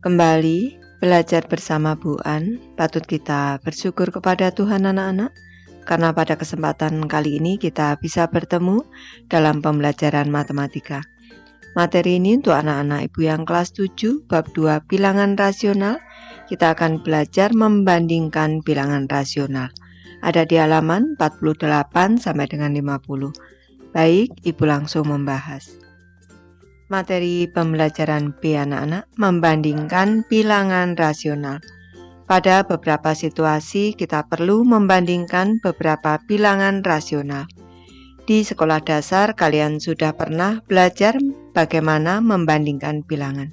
Kembali belajar bersama Bu An, patut kita bersyukur kepada Tuhan anak-anak, karena pada kesempatan kali ini kita bisa bertemu dalam pembelajaran matematika. Materi ini untuk anak-anak ibu yang kelas 7, bab 2 bilangan rasional. Kita akan belajar membandingkan bilangan rasional. Ada di halaman 48 sampai dengan 50. Baik, ibu langsung membahas. Materi pembelajaran B anak-anak, membandingkan bilangan rasional. Pada beberapa situasi kita perlu membandingkan beberapa bilangan rasional. Di sekolah dasar kalian sudah pernah belajar bagaimana membandingkan bilangan.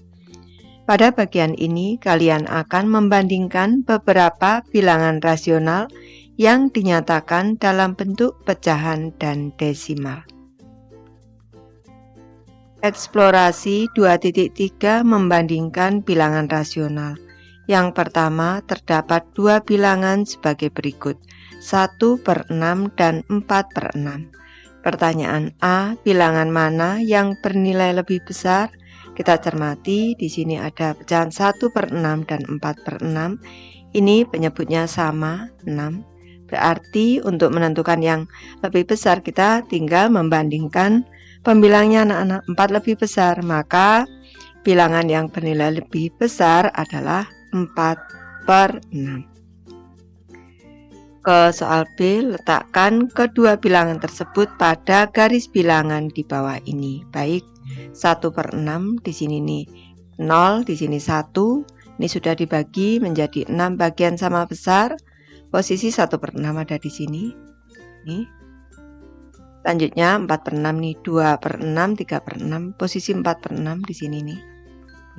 Pada bagian ini kalian akan membandingkan beberapa bilangan rasional yang dinyatakan dalam bentuk pecahan dan desimal. Eksplorasi 2.3 membandingkan bilangan rasional. Yang pertama, terdapat dua bilangan sebagai berikut, 1/6 dan 4/6. Pertanyaan A, bilangan mana yang bernilai lebih besar? Kita cermati, di sini ada pecahan 1/6 dan 4/6. Ini penyebutnya sama, 6. Berarti untuk menentukan yang lebih besar kita tinggal membandingkan pembilangnya anak-anak, 4 lebih besar, maka bilangan yang bernilai lebih besar adalah 4/6. Ke soal B, letakkan kedua bilangan tersebut pada garis bilangan di bawah ini. Baik, 1/6 di sini nih 0, di sini 1. Ini sudah dibagi menjadi 6 bagian sama besar. Posisi 1/6 ada di sini. Nih. Selanjutnya 4/6 nih, 2/6, 3/6, posisi 4/6 di sini nih.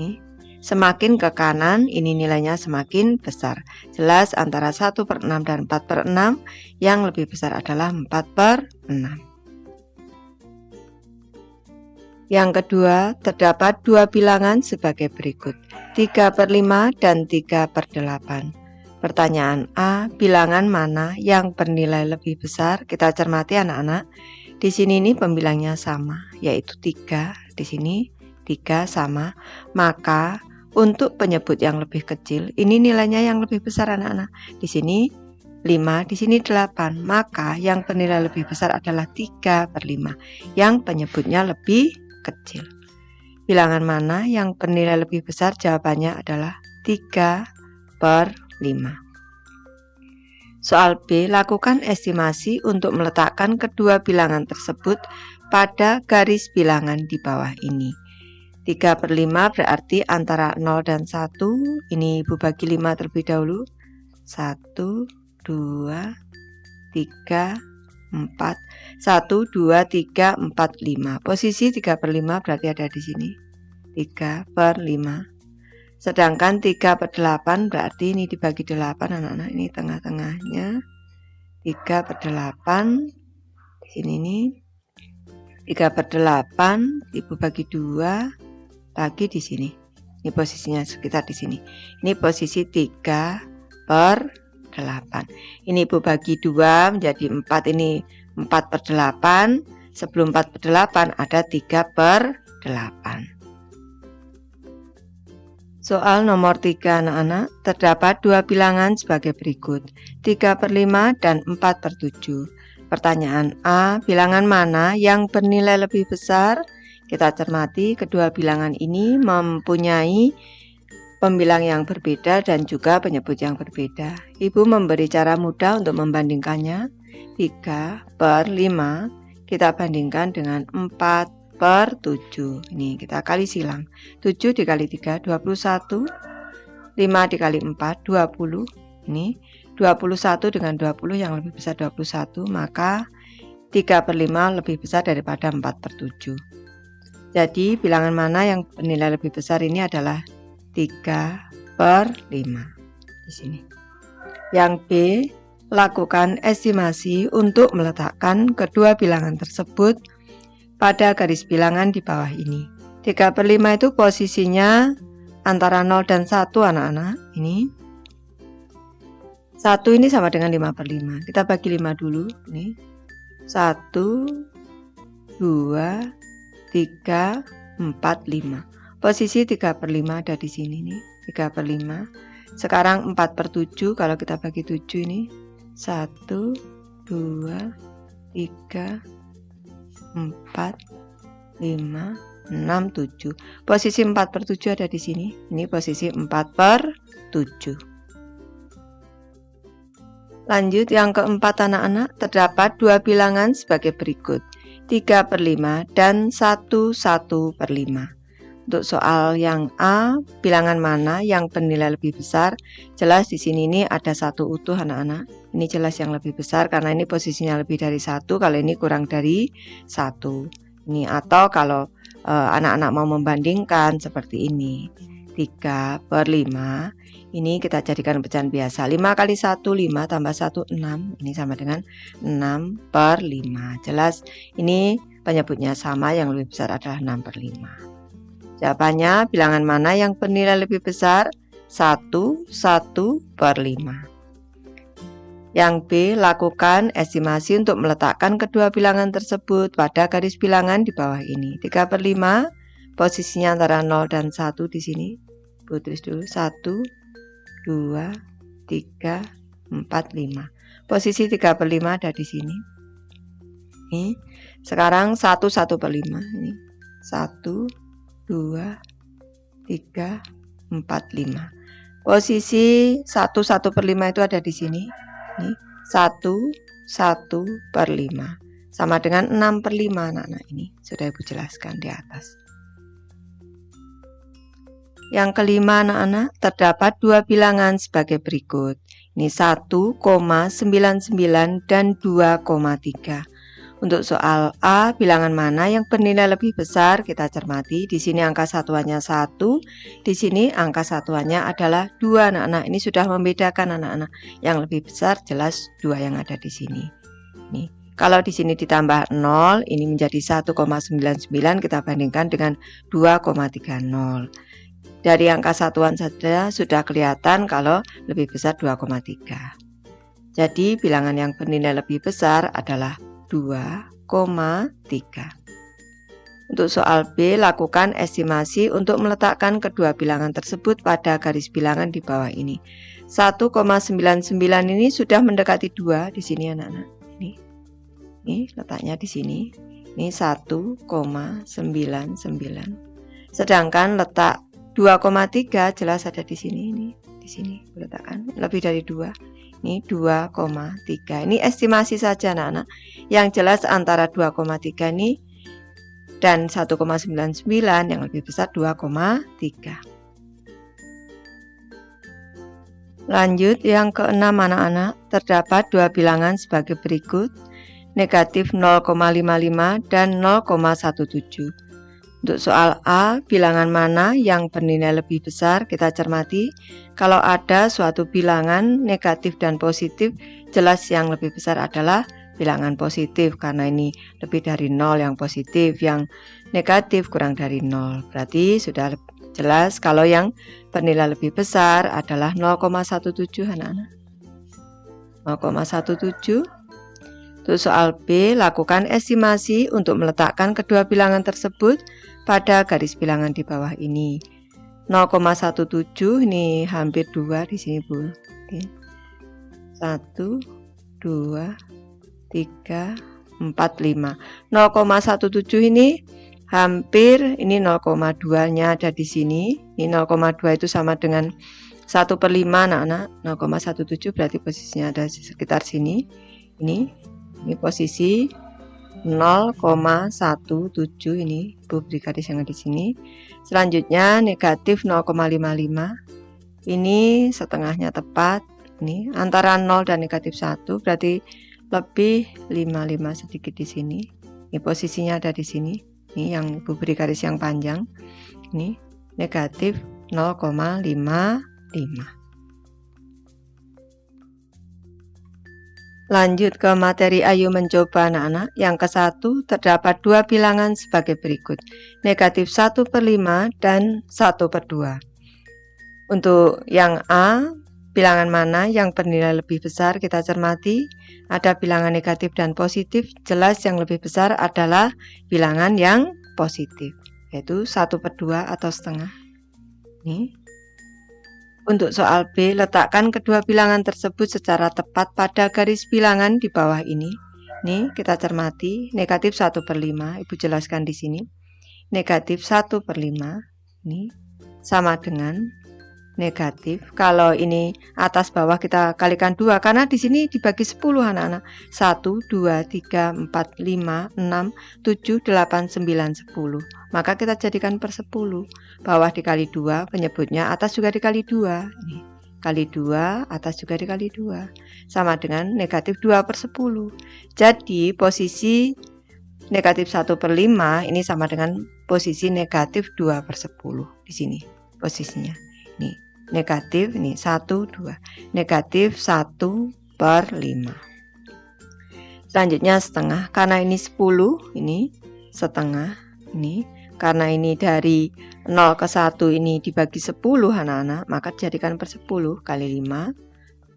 Nih. Semakin ke kanan ini nilainya semakin besar. Jelas antara 1/6 dan 4/6 yang lebih besar adalah 4/6. Yang kedua, terdapat dua bilangan sebagai berikut, 3/5 dan 3/8. Pertanyaan A, bilangan mana yang bernilai lebih besar? Kita cermati anak-anak. Di sini ini pembilangnya sama, yaitu 3. Di sini 3 sama. Maka untuk penyebut yang lebih kecil, ini nilainya yang lebih besar anak-anak. Di sini 5, di sini 8. Maka yang bernilai lebih besar adalah 3/5, yang penyebutnya lebih kecil. Bilangan mana yang bernilai lebih besar? Jawabannya adalah 3/5. Soal B, lakukan estimasi untuk meletakkan kedua bilangan tersebut pada garis bilangan di bawah ini. 3/5 berarti antara 0 dan 1. Ini ibu bagi 5 terlebih dahulu. 1, 2, 3, 4. 1, 2, 3, 4, 5. Posisi 3/5 berarti ada di sini. 3/5. Sedangkan 3/8 berarti ini dibagi 8 anak-anak, ini tengah-tengahnya 3/8. Di sini nih 3/8 ibu bagi 2 lagi di sini. Ini posisinya sekitar di sini. Ini posisi 3/8. Ini ibu bagi 2 menjadi 4, ini 4/8. Sebelum 4/8 ada 3/8. Soal nomor 3 anak-anak, terdapat dua bilangan sebagai berikut, 3/5 dan 4/7. Pertanyaan A, bilangan mana yang bernilai lebih besar? Kita cermati kedua bilangan ini mempunyai pembilang yang berbeda dan juga penyebut yang berbeda. Ibu memberi cara mudah untuk membandingkannya. 3/5 kita bandingkan dengan 4/7. Ini kita kali silang. 7 dikali 3, 21. 5 dikali 4, 20. Ini 21 dengan 20 yang lebih besar 21. Maka 3/5 lebih besar daripada 4/7. Jadi bilangan mana yang bernilai lebih besar ini adalah 3/5. Di sini. Yang B, lakukan estimasi untuk meletakkan kedua bilangan tersebut pada garis bilangan di bawah ini. 3/5 itu posisinya antara 0 dan 1 anak-anak. Ini 1 ini sama dengan 5/5. Kita bagi 5 dulu. Ini 1, 2, 3, 4, 5. Posisi 3/5 ada di sini nih. 3/5. Sekarang 4/7, kalau kita bagi 7 ini 1, 2, 3, 4, 5, 6, 7. Posisi 4/7 ada di sini. Ini posisi 4/7. Lanjut yang keempat anak-anak, terdapat dua bilangan sebagai berikut, 3/5 dan 1/1/5. Untuk soal yang A, bilangan mana yang bernilai lebih besar? Jelas di sini ini ada satu utuh anak-anak. Ini jelas yang lebih besar karena ini posisinya lebih dari 1, kalau ini kurang dari 1. Ini atau kalau anak-anak mau membandingkan seperti ini, 3/5. Ini kita jadikan pecahan biasa. 5 kali 1, 5 tambah 1, 6. Ini sama dengan 6/5. Jelas ini penyebutnya sama, yang lebih besar adalah 6/5. Jawabannya, bilangan mana yang bernilai lebih besar? 1/1/5. Yang B, lakukan estimasi untuk meletakkan kedua bilangan tersebut pada garis bilangan di bawah ini. 3/5, posisinya antara 0 dan 1 di sini. Tulis dulu, 1, 2, 3, 4, 5. Posisi 3/5 ada di sini. Ini. Sekarang 1/1/5. Ini 1, 2, 3, 4, 5. Posisi 1/1/5 itu ada di sini. Ini 1/1/5. Sama dengan 6/5 anak-anak. Ini sudah Ibu jelaskan di atas. Yang kelima anak-anak, terdapat dua bilangan sebagai berikut. Ini 1,99 dan 2,3. Untuk soal A, bilangan mana yang bernilai lebih besar? Kita cermati. Di sini angka satuannya 1, di sini angka satuannya adalah 2 anak-anak. Ini sudah membedakan anak-anak. Yang lebih besar jelas 2 yang ada di sini. Nih. Kalau di sini ditambah 0, ini menjadi 1,99, kita bandingkan dengan 2,30. Dari angka satuan saja sudah kelihatan kalau lebih besar 2,3. Jadi bilangan yang bernilai lebih besar adalah 2,3. Untuk soal B, lakukan estimasi untuk meletakkan kedua bilangan tersebut pada garis bilangan di bawah ini. 1,99 ini sudah mendekati 2 di sini anak-anak. Ini letaknya di sini. Ini 1,99. Sedangkan letak 2,3 jelas ada di sini. Ini di sini letakkan lebih dari 2. Ini 2,3. Ini estimasi saja anak-anak. Yang jelas antara 2,3 ini dan 1,99 yang lebih besar 2,3. Lanjut yang keenam anak-anak, terdapat dua bilangan sebagai berikut, negatif 0,55 dan 0,17. Untuk soal A, bilangan mana yang bernilai lebih besar? Kita cermati. Kalau ada suatu bilangan negatif dan positif, jelas yang lebih besar adalah bilangan positif, karena ini lebih dari 0 yang positif, yang negatif kurang dari 0. Berarti sudah jelas kalau yang bernilai lebih besar adalah 0,17 anak-anak. 0,17. Untuk soal B, lakukan estimasi untuk meletakkan kedua bilangan tersebut pada garis bilangan di bawah ini. 0,17 ini hampir 2 di sini, Bu. Oke. 1, 2, 3, 4, 5. 0,17 ini hampir, ini 0,2-nya ada di sini. Ini 0,2 itu sama dengan 1/5 anak-anak. 0,17 berarti posisinya ada sekitar sini. Ini posisi 0,17 ini Bu beri garis yang di sini. Selanjutnya negatif 0,55. Ini setengahnya tepat. Ini antara 0 dan negatif 1 berarti lebih 55 sedikit di sini. Ini posisinya ada di sini. Ini yang Bu beri garis yang panjang. Ini negatif 0,55. Lanjut ke materi Ayo mencoba anak-anak. Yang ke-1 terdapat dua bilangan sebagai berikut, negatif 1/5 dan 1/2. Untuk yang A, bilangan mana yang bernilai lebih besar? Kita cermati. Ada bilangan negatif dan positif. Jelas yang lebih besar adalah bilangan yang positif, yaitu 1/2 atau setengah. Ini Untuk soal B, letakkan kedua bilangan tersebut secara tepat pada garis bilangan di bawah ini. Nih, kita cermati, negatif 1/5, Ibu jelaskan di sini. Negatif 1/5, ini sama dengan negatif. Kalau ini atas bawah kita kalikan 2, karena di sini dibagi 10 anak-anak. 1, 2, 3, 4, 5, 6, 7, 8, 9, 10. Maka kita jadikan per 10. Bawah dikali 2, penyebutnya atas juga dikali 2. Ini kali 2, atas juga dikali 2. Sama dengan negatif 2/10. Jadi posisi negatif 1/5 ini sama dengan posisi negatif 2/10 di sini posisinya. Nih, negatif ini 1, 2. Negatif 1/5. Selanjutnya setengah, karena ini 10, ini setengah. Ini karena ini dari 0 ke 1 ini dibagi 10 anak-anak, maka jadikan per 10 kali 5,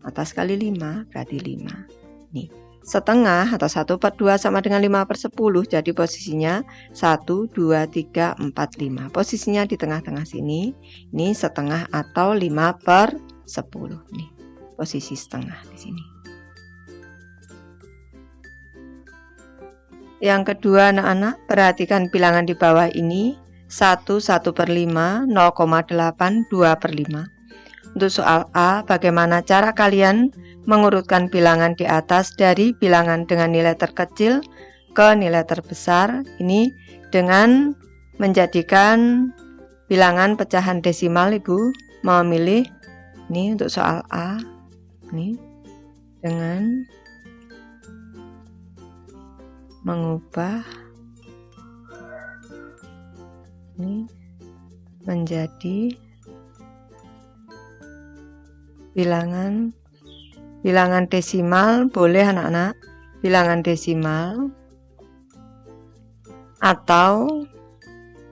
atas kali 5 berarti 5. Nih, setengah atau 1/2 sama dengan 5/10, jadi posisinya 1, 2, 3, 4, 5. Posisinya di tengah-tengah sini, ini setengah atau 5/10. Nih, posisi setengah di sini. Yang kedua anak-anak, perhatikan bilangan di bawah ini, 1, 1/5, 0,8, 2/5. Untuk soal A, bagaimana cara kalian mengurutkan bilangan di atas dari bilangan dengan nilai terkecil ke nilai terbesar? Ini dengan menjadikan bilangan pecahan desimal. Ibu mau milih ini untuk soal A, ini dengan mengubah ini menjadi bilangan desimal. Boleh anak-anak bilangan desimal atau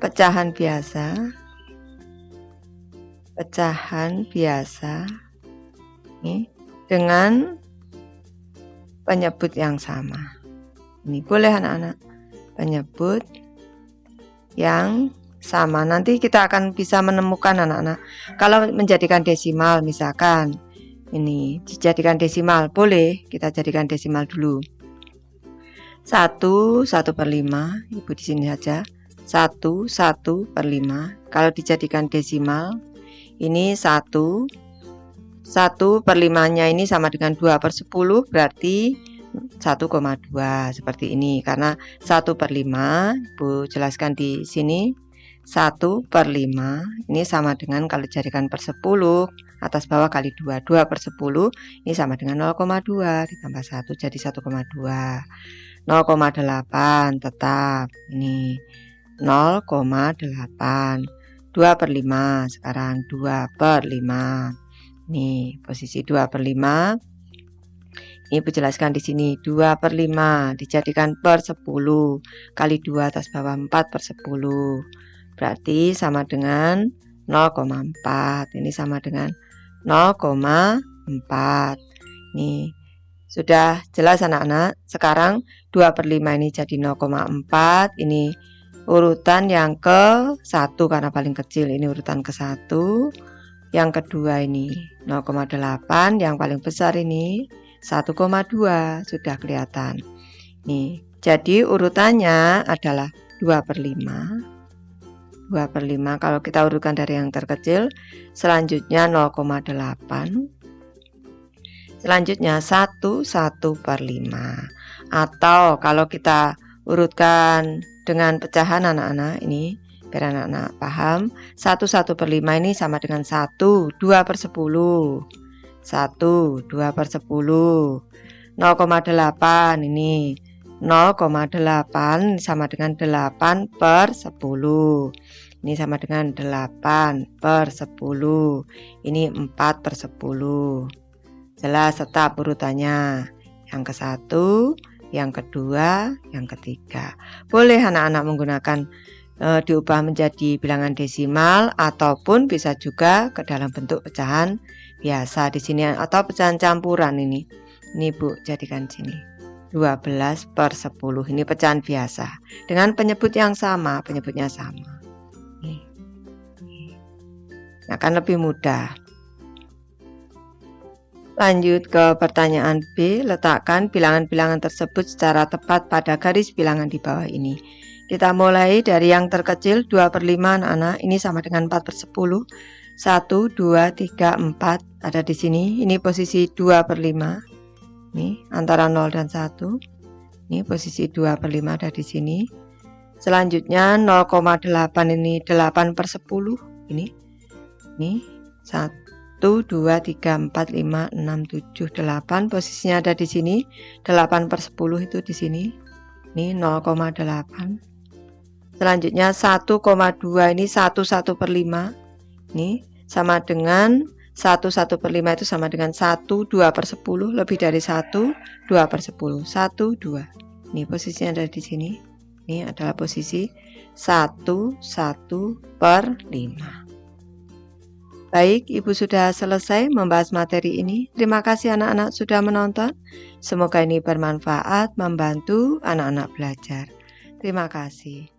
pecahan biasa ini dengan penyebut yang sama. Ini boleh anak-anak, penyebut yang sama. Nanti kita akan bisa menemukan anak-anak. Kalau menjadikan desimal, misalkan ini dijadikan desimal, boleh kita jadikan desimal dulu. 1, 1/5, Ibu di sini saja. 1, 1/5. Kalau dijadikan desimal, ini 1, 1/5-nya ini sama dengan 2/10, berarti 1,2 seperti ini. Karena 1/5, Ibu jelaskan di sini, 1/5 ini sama dengan kalau jadikan per 10 atas bawah kali 2, 2/10 ini sama dengan 0,2 ditambah 1 jadi 1,2. 0,8 tetap ini 0,8. 2/5 sekarang 2/5. Nih posisi 2/5. Ibu jelaskan di sini 2/5 dijadikan per 10 kali 2 atas bawah 4/10. Berarti sama dengan 0,4. Ini sama dengan 0,4. Nih, sudah jelas anak-anak. Sekarang 2/5 ini jadi 0,4. Ini urutan yang ke-1 karena paling kecil. Ini urutan ke-1. Yang kedua ini 0,8. Yang paling besar ini 1,2, sudah kelihatan. Nih, jadi urutannya adalah 2/5. 2/5 kalau kita urutkan dari yang terkecil, selanjutnya 0,8. Selanjutnya 1/5. Atau kalau kita urutkan dengan pecahan anak-anak ini, biar anak-anak paham, 1/5 ini sama dengan 1, 2/10. 1, 2/10. 0,8 ini 0,8 sama dengan 8/10. Ini sama dengan 8/10. Ini 4/10. Jelas tetap urutannya. Yang ke-1, yang kedua, yang ketiga. Boleh anak-anak menggunakan diubah menjadi bilangan desimal ataupun bisa juga ke dalam bentuk pecahan biasa di sini atau pecahan campuran ini. Ini Bu, jadikan sini. 12/10. Ini pecahan biasa dengan penyebut yang sama, penyebutnya sama. Ini akan lebih mudah. Lanjut ke pertanyaan B, letakkan bilangan-bilangan tersebut secara tepat pada garis bilangan di bawah ini. Kita mulai dari yang terkecil 2/5 anak-anak, ini sama dengan 4/10. 1, 2, 3, 4 ada di sini. Ini posisi 2/5. Nih, antara 0 dan 1. Ini posisi 2/5 ada di sini. Selanjutnya 0,8 ini 8/10. Ini 1, 2, 3, 4, 5, 6, 7, 8. Posisinya ada di sini. 8/10 itu di sini. Ini 0,8. Selanjutnya 1,2 ini 1/5. Ini sama dengan 1/5 itu sama dengan 1 2/10, lebih dari 1 2/10. 1 2. Ini posisinya ada di sini. Ini adalah posisi 1/5. Baik, Ibu sudah selesai membahas materi ini. Terima kasih anak-anak sudah menonton. Semoga ini bermanfaat, membantu anak-anak belajar. Terima kasih.